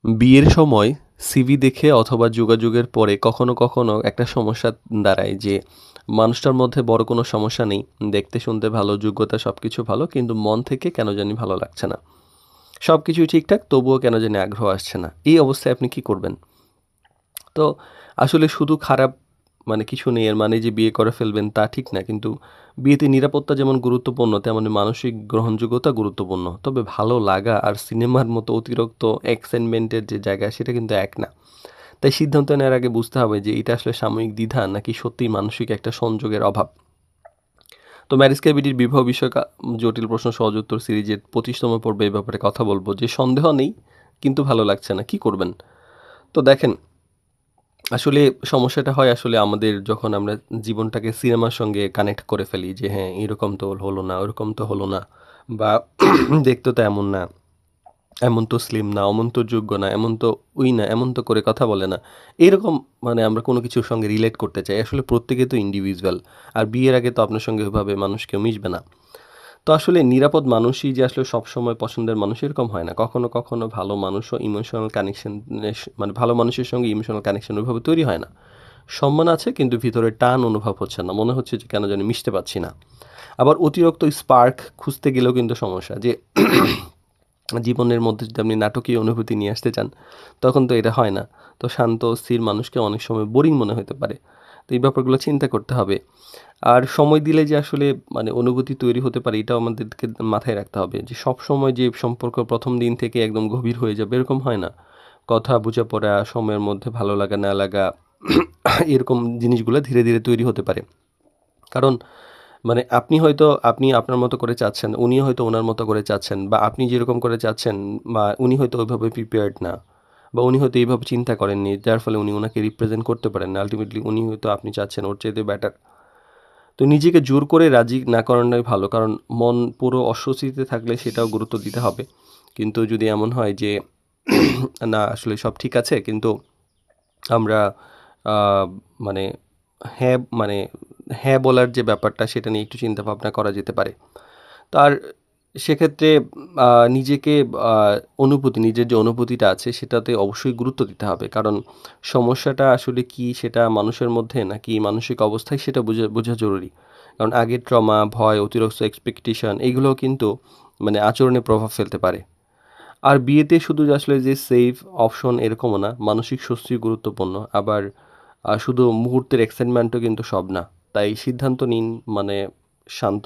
বিয়ের সময় সিভি দেখে অথবা যোগাযোগের পরে কখনো কখনো একটা সমস্যা দাঁড়ায় যে মানুষটার মধ্যে বড় কোনো সমস্যা নেই, দেখতে শুনতে ভালো, যোগ্যতা সব কিছু ভালো, কিন্তু মন থেকে কেন জানি ভালো লাগছে না। সব কিছুই ঠিকঠাক, তবুও কেন জানি আগ্রহ আসছে না। এই অবস্থায় আপনি কি করবেন? তো আসলে শুধু খারাপ কিছু নেই, এর মানে যে বিয়ে করে ফেলবেন তা ঠিক না। কিন্তু বিয়েতে নিরাপত্তা যেমন গুরুত্বপূর্ণ, তেমনি মানসিক গ্রহণযোগ্যতা গুরুত্বপূর্ণ। তবে ভালো লাগা আর সিনেমার মতো অতিরিক্ত এক্সাইটমেন্ট এর যে জায়গা, সেটা কিন্তু এক না। তাই সিদ্ধান্ত নেওয়ার আগে বুঝতে হবে যে এটা আসলে সাময়িক দ্বিধা নাকি সত্যিই মানসিক একটা সংযোগের অভাব। তো ম্যারেজ ক্যাভিটির বিবাহ বিষয়ক জটিল প্রশ্ন সহজ উত্তর সিরিজের ২৫তম পর্বে এই ব্যাপারে কথা বলব যে সন্দেহ নেই, কিন্তু ভালো লাগছে না। কি করবেন? তো দেখেন, আসলে সমস্যাটা হয় আসলে আমাদের যখন আমরা জীবনটাকে সিনেমার সঙ্গে কানেক্ট করে ফেলি যে হ্যাঁ, এরকম তো হলো না, ওরকম তো হলো না, বা দেখতে তো এমন না, এমন তো স্লিম না, অমন তো যোগ্য না, এমন তো ওই না, এমন তো করে কথা বলে না। এরকম আমরা কোনো কিছুর সঙ্গে রিলেট করতে চাই। আসলে প্রত্যেকে তো ইন্ডিভিজুয়াল। আর বিয়ের আগে তো আপনার সঙ্গে ওইভাবে মানুষ কেউ মিশবে না। তো আসলে নিরাপদ মানুষই যে আসলে সবসময় পছন্দের মানুষ এরকম হয় না। কখনো, কখনো ভালো মানুষও ইমোশনাল কানেকশন ভালো মানুষের সঙ্গে ইমোশনাল কানেকশন ওইভাবে তৈরি হয় না। সম্মান আছে, কিন্তু ভিতরে টান অনুভব হচ্ছে না। মনে হচ্ছে যে কেন জানি মিশতে পারছি না। আবার অতিরিক্ত স্পার্ক খুঁজতে গেলেও কিন্তু সমস্যা যে জীবনের মধ্যে যদি আপনি নাটকীয় অনুভূতি নিয়ে আসতে চান, তখন তো এটা হয় না। তো শান্ত স্থির মানুষকে অনেক সময় বোরিং মনে হতে পারে। তো এই ব্যাপারগুলো চিন্তা করতে হবে। আর সময় দিলে যে আসলে অনুভূতি তৈরি হতে পারে, এটাও আমাদেরকে মাথায় রাখতে হবে যে সবসময় যে সম্পর্ক ১ম দিন থেকে একদম গভীর হয়ে যাবে এরকম হয় না। কথা বোঝাপড়া, সময়ের মধ্যে ভালো লাগা না লাগা এরকম জিনিসগুলো ধীরে, ধীরে তৈরি হতে পারে। কারণ আপনি আপনার মতো করে চাচ্ছেন, উনিও হয়তো উনার মতো করে চাচ্ছেন, বা আপনি যেরকম করে চাচ্ছেন বা উনি হয়তো ওইভাবে প্রিপেয়ার্ড না, বা উনি হয়তো এইভাবে চিন্তা করেননি, যার ফলে উনি উনাকে রিপ্রেজেন্ট করতে পারেন না। আল্টিমেটলি উনি হয়তো আপনি চাচ্ছেন ওর চাইতে বেটার। তো নিজেকে জোর করে রাজি না করানোই ভালো। কারণ মন পুরো অস্বস্তিতে থাকলে সেটাও গুরুত্ব দিতে হবে। কিন্তু যদি এমন হয় যে না আসলে সব ঠিক আছে, কিন্তু আমরা আ মানে হ্যাঁ, হ্যাঁ বলার যে ব্যাপারটা সেটা নিয়ে একটু চিন্তা ভাবনা করা যেতে পারে। তো আর সেক্ষেত্রে আ নিজেকে আ নিজের যে অনুভূতিটা আছে সেটাতে অবশ্যই গুরুত্ব দিতে হবে। কারণ সমস্যাটা আসলে কি সেটা মানুষের মধ্যে নাকি মানসিক অবস্থায়, সেটা বোঝা জরুরি। কারণ আগের ট্রমা, ভয়, অতিরিক্ত এক্সপেকটেশন এগুলোও কিন্তু আচরণে প্রভাব ফেলতে পারে। আর বিয়েতে শুধু যে আসলে যে সেফ অপশন এরকমও না, মানসিক স্বস্তিও গুরুত্বপূর্ণ। আবার শুধু মুহূর্তের এক্সাইটমেন্টও কিন্তু সব না। তাই সিদ্ধান্ত নিন শান্ত